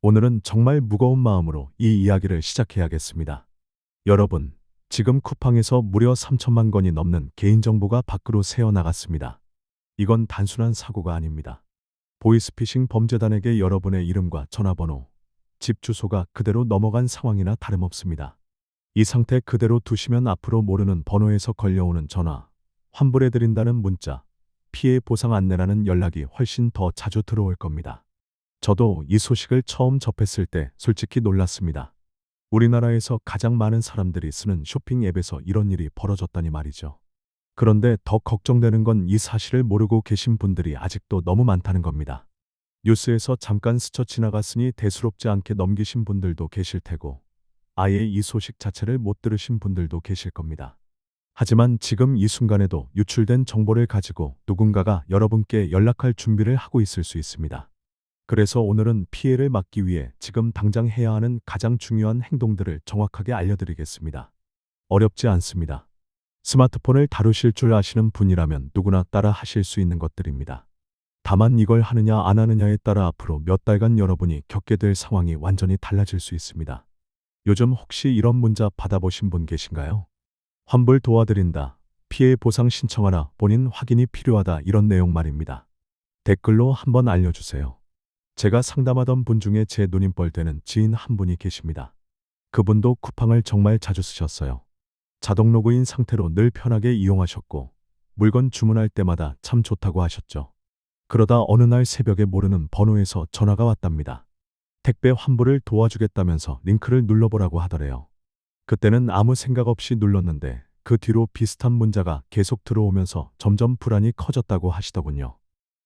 오늘은 정말 무거운 마음으로 이 이야기를 시작해야겠습니다. 여러분, 지금 쿠팡에서 무려 3천만 건이 넘는 개인정보가 밖으로 새어나갔습니다. 이건 단순한 사고가 아닙니다. 보이스피싱 범죄단에게 여러분의 이름과 전화번호, 집 주소가 그대로 넘어간 상황이나 다름없습니다. 이 상태 그대로 두시면 앞으로 모르는 번호에서 걸려오는 전화, 환불해드린다는 문자, 피해 보상 안내라는 연락이 훨씬 더 자주 들어올 겁니다. 저도 이 소식을 처음 접했을 때 솔직히 놀랐습니다. 우리나라에서 가장 많은 사람들이 쓰는 쇼핑 앱에서 이런 일이 벌어졌다니 말이죠. 그런데 더 걱정되는 건 이 사실을 모르고 계신 분들이 아직도 너무 많다는 겁니다. 뉴스에서 잠깐 스쳐 지나갔으니 대수롭지 않게 넘기신 분들도 계실 테고, 아예 이 소식 자체를 못 들으신 분들도 계실 겁니다. 하지만 지금 이 순간에도 유출된 정보를 가지고 누군가가 여러분께 연락할 준비를 하고 있을 수 있습니다. 그래서 오늘은 피해를 막기 위해 지금 당장 해야 하는 가장 중요한 행동들을 정확하게 알려드리겠습니다. 어렵지 않습니다. 스마트폰을 다루실 줄 아시는 분이라면 누구나 따라 하실 수 있는 것들입니다. 다만 이걸 하느냐 안 하느냐에 따라 앞으로 몇 달간 여러분이 겪게 될 상황이 완전히 달라질 수 있습니다. 요즘 혹시 이런 문자 받아보신 분 계신가요? 환불 도와드린다. 피해 보상 신청하라. 본인 확인이 필요하다. 이런 내용 말입니다. 댓글로 한번 알려주세요. 제가 상담하던 분 중에 제 눈인벌 되는 지인 한 분이 계십니다. 그분도 쿠팡을 정말 자주 쓰셨어요. 자동 로그인 상태로 늘 편하게 이용하셨고, 물건 주문할 때마다 참 좋다고 하셨죠. 그러다 어느 날 새벽에 모르는 번호에서 전화가 왔답니다. 택배 환불을 도와주겠다면서 링크를 눌러보라고 하더래요. 그때는 아무 생각 없이 눌렀는데 그 뒤로 비슷한 문자가 계속 들어오면서 점점 불안이 커졌다고 하시더군요.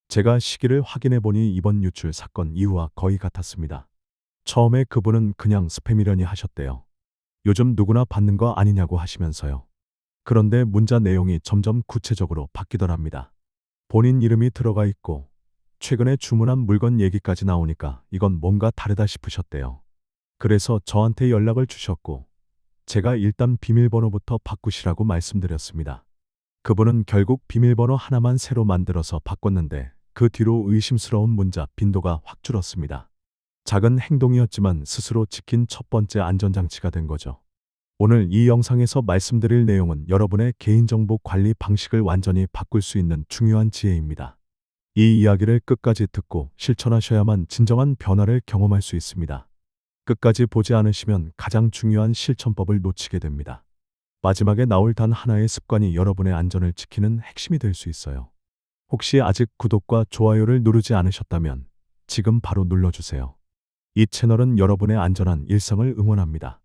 제가 시기를 확인해 보니 이번 유출 사건 이후와 거의 같았습니다. 처음에 그분은 그냥 스팸이려니 하셨대요. 요즘 누구나 받는 거 아니냐고 하시면서요. 그런데 문자 내용이 점점 구체적으로 바뀌더랍니다. 본인 이름이 들어가 있고 최근에 주문한 물건 얘기까지 나오니까 이건 뭔가 다르다 싶으셨대요. 그래서 저한테 연락을 주셨고 제가 일단 비밀번호부터 바꾸시라고 말씀드렸습니다. 그분은 결국 비밀번호 하나만 새로 만들어서 바꿨는데 그 뒤로 의심스러운 문자 빈도가 확 줄었습니다. 작은 행동이었지만 스스로 지킨 첫 번째 안전장치가 된 거죠. 오늘 이 영상에서 말씀드릴 내용은 여러분의 개인정보 관리 방식을 완전히 바꿀 수 있는 중요한 지혜입니다. 이 이야기를 끝까지 듣고 실천하셔야만 진정한 변화를 경험할 수 있습니다. 끝까지 보지 않으시면 가장 중요한 실천법을 놓치게 됩니다. 마지막에 나올 단 하나의 습관이 여러분의 안전을 지키는 핵심이 될 수 있어요. 혹시 아직 구독과 좋아요를 누르지 않으셨다면 지금 바로 눌러주세요. 이 채널은 여러분의 안전한 일상을 응원합니다.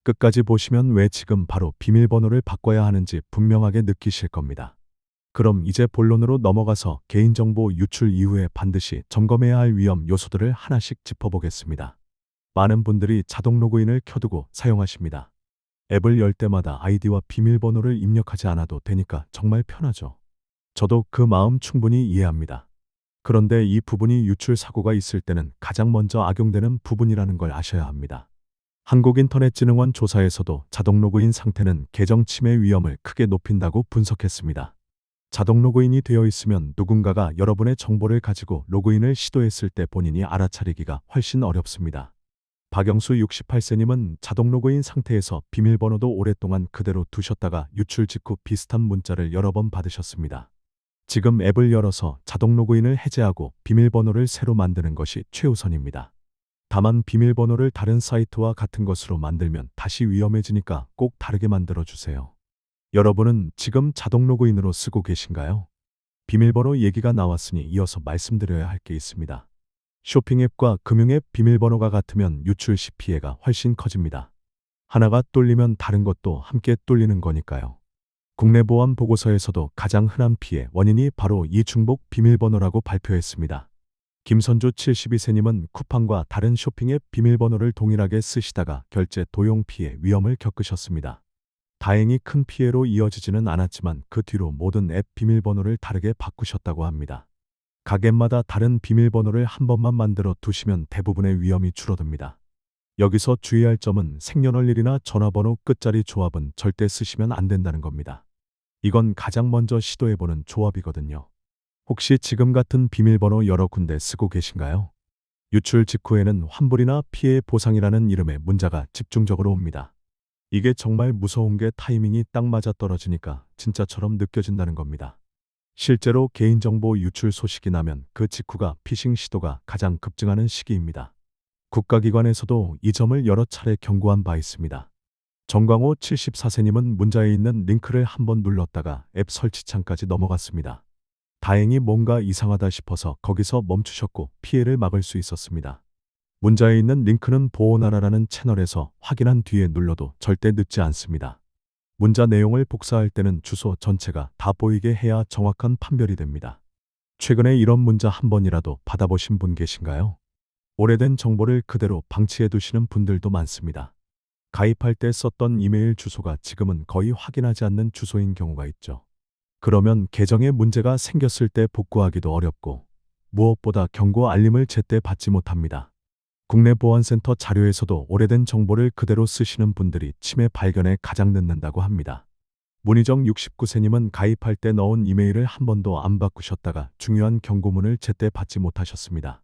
끝까지 보시면 왜 지금 바로 비밀번호를 바꿔야 하는지 분명하게 느끼실 겁니다. 그럼 이제 본론으로 넘어가서 개인정보 유출 이후에 반드시 점검해야 할 위험 요소들을 하나씩 짚어보겠습니다. 많은 분들이 자동 로그인을 켜두고 사용하십니다. 앱을 열 때마다 아이디와 비밀번호를 입력하지 않아도 되니까 정말 편하죠. 저도 그 마음 충분히 이해합니다. 그런데 이 부분이 유출 사고가 있을 때는 가장 먼저 악용되는 부분이라는 걸 아셔야 합니다. 한국인터넷진흥원 조사에서도 자동 로그인 상태는 계정 침해 위험을 크게 높인다고 분석했습니다. 자동 로그인이 되어 있으면 누군가가 여러분의 정보를 가지고 로그인을 시도했을 때 본인이 알아차리기가 훨씬 어렵습니다. 박영수 68세님은 자동 로그인 상태에서 비밀번호도 오랫동안 그대로 두셨다가 유출 직후 비슷한 문자를 여러 번 받으셨습니다. 지금 앱을 열어서 자동 로그인을 해제하고 비밀번호를 새로 만드는 것이 최우선입니다. 다만 비밀번호를 다른 사이트와 같은 것으로 만들면 다시 위험해지니까 꼭 다르게 만들어 주세요. 여러분은 지금 자동 로그인으로 쓰고 계신가요? 비밀번호 얘기가 나왔으니 이어서 말씀드려야 할 게 있습니다. 쇼핑앱과 금융앱 비밀번호가 같으면 유출 시 피해가 훨씬 커집니다. 하나가 뚫리면 다른 것도 함께 뚫리는 거니까요. 국내보안보고서에서도 가장 흔한 피해 원인이 바로 이 중복 비밀번호라고 발표했습니다. 김선주 72세님은 쿠팡과 다른 쇼핑앱 비밀번호를 동일하게 쓰시다가 결제 도용 피해 위험을 겪으셨습니다. 다행히 큰 피해로 이어지지는 않았지만 그 뒤로 모든 앱 비밀번호를 다르게 바꾸셨다고 합니다. 각 앱마다 다른 비밀번호를 한 번만 만들어 두시면 대부분의 위험이 줄어듭니다. 여기서 주의할 점은 생년월일이나 전화번호 끝자리 조합은 절대 쓰시면 안 된다는 겁니다. 이건 가장 먼저 시도해보는 조합이거든요. 혹시 지금 같은 비밀번호 여러 군데 쓰고 계신가요? 유출 직후에는 환불이나 피해 보상이라는 이름의 문자가 집중적으로 옵니다. 이게 정말 무서운 게 타이밍이 딱 맞아 떨어지니까 진짜처럼 느껴진다는 겁니다. 실제로 개인정보 유출 소식이 나면 그 직후가 피싱 시도가 가장 급증하는 시기입니다. 국가기관에서도 이 점을 여러 차례 경고한 바 있습니다. 정광호 74세님은 문자에 있는 링크를 한번 눌렀다가 앱 설치창까지 넘어갔습니다. 다행히 뭔가 이상하다 싶어서 거기서 멈추셨고 피해를 막을 수 있었습니다. 문자에 있는 링크는 보호나라라는 채널에서 확인한 뒤에 눌러도 절대 늦지 않습니다. 문자 내용을 복사할 때는 주소 전체가 다 보이게 해야 정확한 판별이 됩니다. 최근에 이런 문자 한 번이라도 받아보신 분 계신가요? 오래된 정보를 그대로 방치해 두시는 분들도 많습니다. 가입할 때 썼던 이메일 주소가 지금은 거의 확인하지 않는 주소인 경우가 있죠. 그러면 계정에 문제가 생겼을 때 복구하기도 어렵고 무엇보다 경고 알림을 제때 받지 못합니다. 국내보안센터 자료에서도 오래된 정보를 그대로 쓰시는 분들이 침해 발견에 가장 늦는다고 합니다. 문희정 69세님은 가입할 때 넣은 이메일을 한 번도 안 바꾸셨다가 중요한 경고문을 제때 받지 못하셨습니다.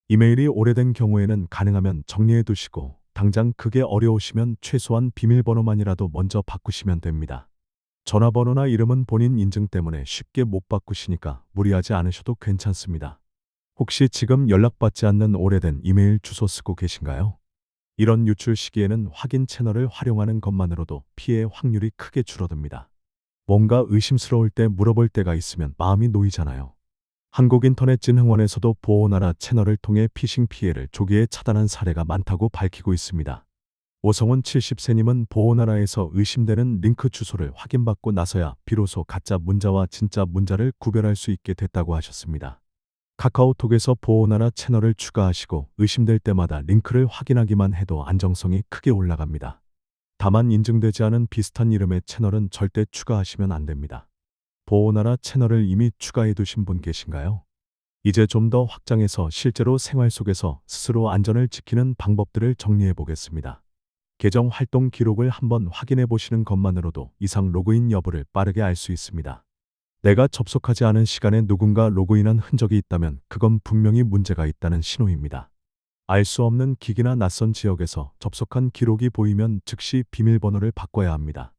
이메일이 오래된 경우에는 가능하면 정리해 두시고 당장 그게 어려우시면 최소한 비밀번호만이라도 먼저 바꾸시면 됩니다. 전화번호나 이름은 본인 인증 때문에 쉽게 못 바꾸시니까 무리하지 않으셔도 괜찮습니다. 혹시 지금 연락받지 않는 오래된 이메일 주소 쓰고 계신가요? 이런 유출 시기에는 확인 채널을 활용하는 것만으로도 피해 확률이 크게 줄어듭니다. 뭔가 의심스러울 때 물어볼 때가 있으면 마음이 놓이잖아요. 한국인터넷진흥원에서도 보호나라 채널을 통해 피싱 피해를 조기에 차단한 사례가 많다고 밝히고 있습니다. 오성훈 70세님은 보호나라에서 의심되는 링크 주소를 확인받고 나서야 비로소 가짜 문자와 진짜 문자를 구별할 수 있게 됐다고 하셨습니다. 카카오톡에서 보호나라 채널을 추가하시고 의심될 때마다 링크를 확인하기만 해도 안정성이 크게 올라갑니다. 다만 인증되지 않은 비슷한 이름의 채널은 절대 추가하시면 안 됩니다. 보호나라 채널을 이미 추가해 두신 분 계신가요? 이제 좀 더 확장해서 실제로 생활 속에서 스스로 안전을 지키는 방법들을 정리해 보겠습니다. 계정 활동 기록을 한번 확인해 보시는 것만으로도 이상 로그인 여부를 빠르게 알 수 있습니다. 내가 접속하지 않은 시간에 누군가 로그인한 흔적이 있다면 그건 분명히 문제가 있다는 신호입니다. 알 수 없는 기기나 낯선 지역에서 접속한 기록이 보이면 즉시 비밀번호를 바꿔야 합니다.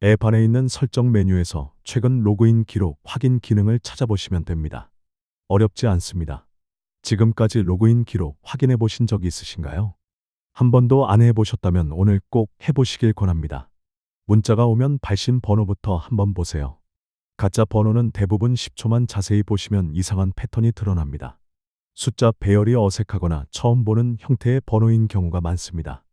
앱 안에 있는 설정 메뉴에서 최근 로그인 기록 확인 기능을 찾아보시면 됩니다. 어렵지 않습니다. 지금까지 로그인 기록 확인해 보신 적 있으신가요? 한 번도 안 해보셨다면 오늘 꼭 해보시길 권합니다. 문자가 오면 발신 번호부터 한번 보세요. 가짜 번호는 대부분 10초만 자세히 보시면 이상한 패턴이 드러납니다. 숫자 배열이 어색하거나 처음 보는 형태의 번호인 경우가 많습니다.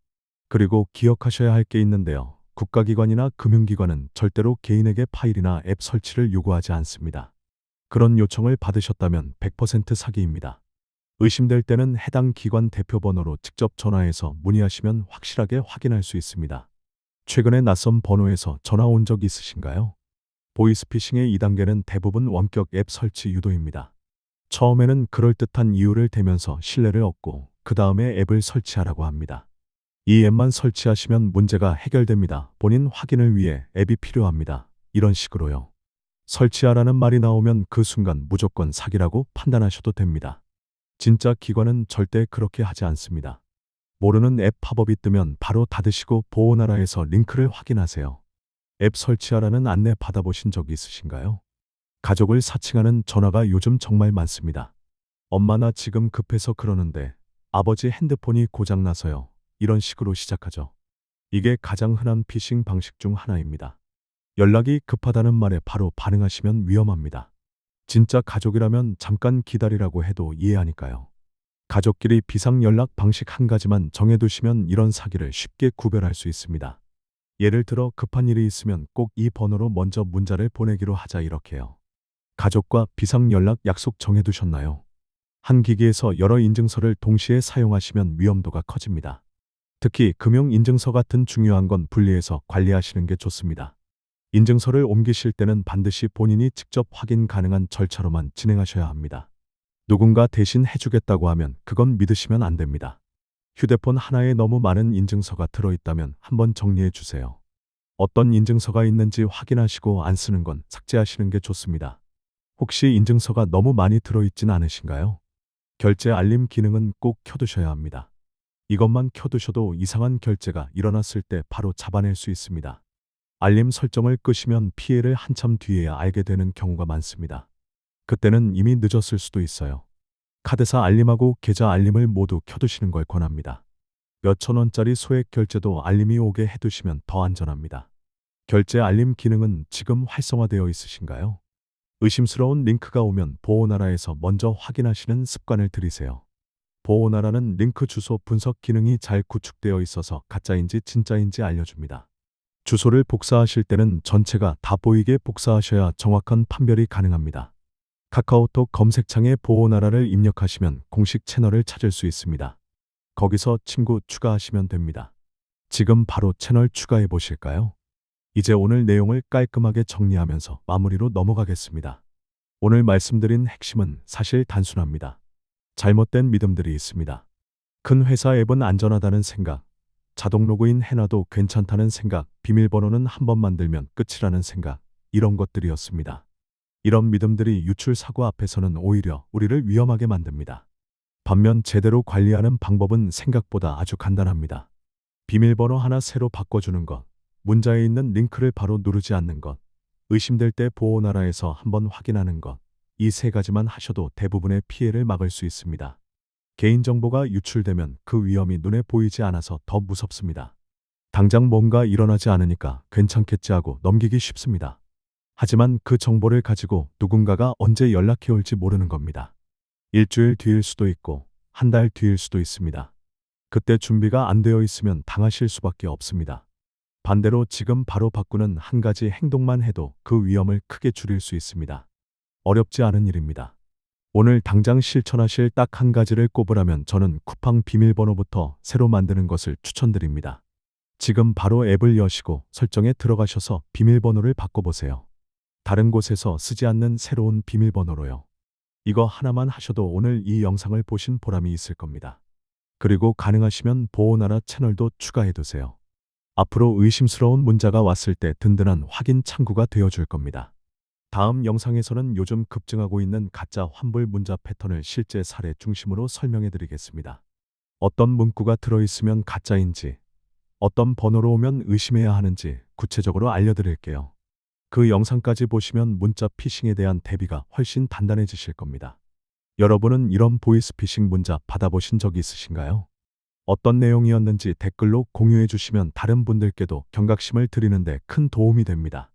그리고 기억하셔야 할 게 있는데요. 국가기관이나 금융기관은 절대로 개인에게 파일이나 앱 설치를 요구하지 않습니다. 그런 요청을 받으셨다면 100% 사기입니다. 의심될 때는 해당 기관 대표 번호로 직접 전화해서 문의하시면 확실하게 확인할 수 있습니다. 최근에 낯선 번호에서 전화 온 적 있으신가요? 보이스피싱의 2단계는 대부분 원격 앱 설치 유도입니다. 처음에는 그럴듯한 이유를 대면서 신뢰를 얻고 그 다음에 앱을 설치하라고 합니다. 이 앱만 설치하시면 문제가 해결됩니다. 본인 확인을 위해 앱이 필요합니다. 이런 식으로요. 설치하라는 말이 나오면 그 순간 무조건 사기라고 판단하셔도 됩니다. 진짜 기관은 절대 그렇게 하지 않습니다. 모르는 앱 팝업이 뜨면 바로 닫으시고 보호나라에서 링크를 확인하세요. 앱 설치하라는 안내 받아보신 적 있으신가요? 가족을 사칭하는 전화가 요즘 정말 많습니다. 엄마 나 지금 급해서 그러는데 아버지 핸드폰이 고장나서요. 이런 식으로 시작하죠. 이게 가장 흔한 피싱 방식 중 하나입니다. 연락이 급하다는 말에 바로 반응하시면 위험합니다. 진짜 가족이라면 잠깐 기다리라고 해도 이해하니까요. 가족끼리 비상 연락 방식 한 가지만 정해두시면 이런 사기를 쉽게 구별할 수 있습니다. 예를 들어 급한 일이 있으면 꼭 이 번호로 먼저 문자를 보내기로 하자 이렇게요. 가족과 비상 연락 약속 정해두셨나요? 한 기기에서 여러 인증서를 동시에 사용하시면 위험도가 커집니다. 특히 금융인증서 같은 중요한 건 분리해서 관리하시는 게 좋습니다. 인증서를 옮기실 때는 반드시 본인이 직접 확인 가능한 절차로만 진행하셔야 합니다. 누군가 대신 해주겠다고 하면 그건 믿으시면 안 됩니다. 휴대폰 하나에 너무 많은 인증서가 들어있다면 한번 정리해 주세요. 어떤 인증서가 있는지 확인하시고 안 쓰는 건 삭제하시는 게 좋습니다. 혹시 인증서가 너무 많이 들어있진 않으신가요? 결제 알림 기능은 꼭 켜두셔야 합니다. 이것만 켜두셔도 이상한 결제가 일어났을 때 바로 잡아낼 수 있습니다. 알림 설정을 끄시면 피해를 한참 뒤에야 알게 되는 경우가 많습니다. 그때는 이미 늦었을 수도 있어요. 카드사 알림하고 계좌 알림을 모두 켜두시는 걸 권합니다. 몇천 원짜리 소액 결제도 알림이 오게 해두시면 더 안전합니다. 결제 알림 기능은 지금 활성화되어 있으신가요? 의심스러운 링크가 오면 보호나라에서 먼저 확인하시는 습관을 들이세요. 보호나라는 링크 주소 분석 기능이 잘 구축되어 있어서 가짜인지 진짜인지 알려줍니다. 주소를 복사하실 때는 전체가 다 보이게 복사하셔야 정확한 판별이 가능합니다. 카카오톡 검색창에 보호나라를 입력하시면 공식 채널을 찾을 수 있습니다. 거기서 친구 추가하시면 됩니다. 지금 바로 채널 추가해 보실까요? 이제 오늘 내용을 깔끔하게 정리하면서 마무리로 넘어가겠습니다. 오늘 말씀드린 핵심은 사실 단순합니다. 잘못된 믿음들이 있습니다. 큰 회사 앱은 안전하다는 생각, 자동 로그인 해놔도 괜찮다는 생각, 비밀번호는 한 번 만들면 끝이라는 생각, 이런 것들이었습니다. 이런 믿음들이 유출 사고 앞에서는 오히려 우리를 위험하게 만듭니다. 반면 제대로 관리하는 방법은 생각보다 아주 간단합니다. 비밀번호 하나 새로 바꿔주는 것, 문자에 있는 링크를 바로 누르지 않는 것, 의심될 때 보호나라에서 한번 확인하는 것, 이 세 가지만 하셔도 대부분의 피해를 막을 수 있습니다. 개인정보가 유출되면 그 위험이 눈에 보이지 않아서 더 무섭습니다. 당장 뭔가 일어나지 않으니까 괜찮겠지 하고 넘기기 쉽습니다. 하지만 그 정보를 가지고 누군가가 언제 연락해 올지 모르는 겁니다. 일주일 뒤일 수도 있고 한 달 뒤일 수도 있습니다. 그때 준비가 안 되어 있으면 당하실 수밖에 없습니다. 반대로 지금 바로 바꾸는 한 가지 행동만 해도 그 위험을 크게 줄일 수 있습니다. 어렵지 않은 일입니다. 오늘 당장 실천하실 딱 한 가지를 꼽으라면 저는 쿠팡 비밀번호부터 새로 만드는 것을 추천드립니다. 지금 바로 앱을 여시고 설정에 들어가셔서 비밀번호를 바꿔보세요. 다른 곳에서 쓰지 않는 새로운 비밀번호로요. 이거 하나만 하셔도 오늘 이 영상을 보신 보람이 있을 겁니다. 그리고 가능하시면 보호나라 채널도 추가해두세요. 앞으로 의심스러운 문자가 왔을 때 든든한 확인 창구가 되어줄 겁니다. 다음 영상에서는 요즘 급증하고 있는 가짜 환불 문자 패턴을 실제 사례 중심으로 설명해드리겠습니다. 어떤 문구가 들어있으면 가짜인지, 어떤 번호로 오면 의심해야 하는지 구체적으로 알려드릴게요. 그 영상까지 보시면 문자 피싱에 대한 대비가 훨씬 단단해지실 겁니다. 여러분은 이런 보이스피싱 문자 받아보신 적 있으신가요? 어떤 내용이었는지 댓글로 공유해 주시면 다른 분들께도 경각심을 드리는데 큰 도움이 됩니다.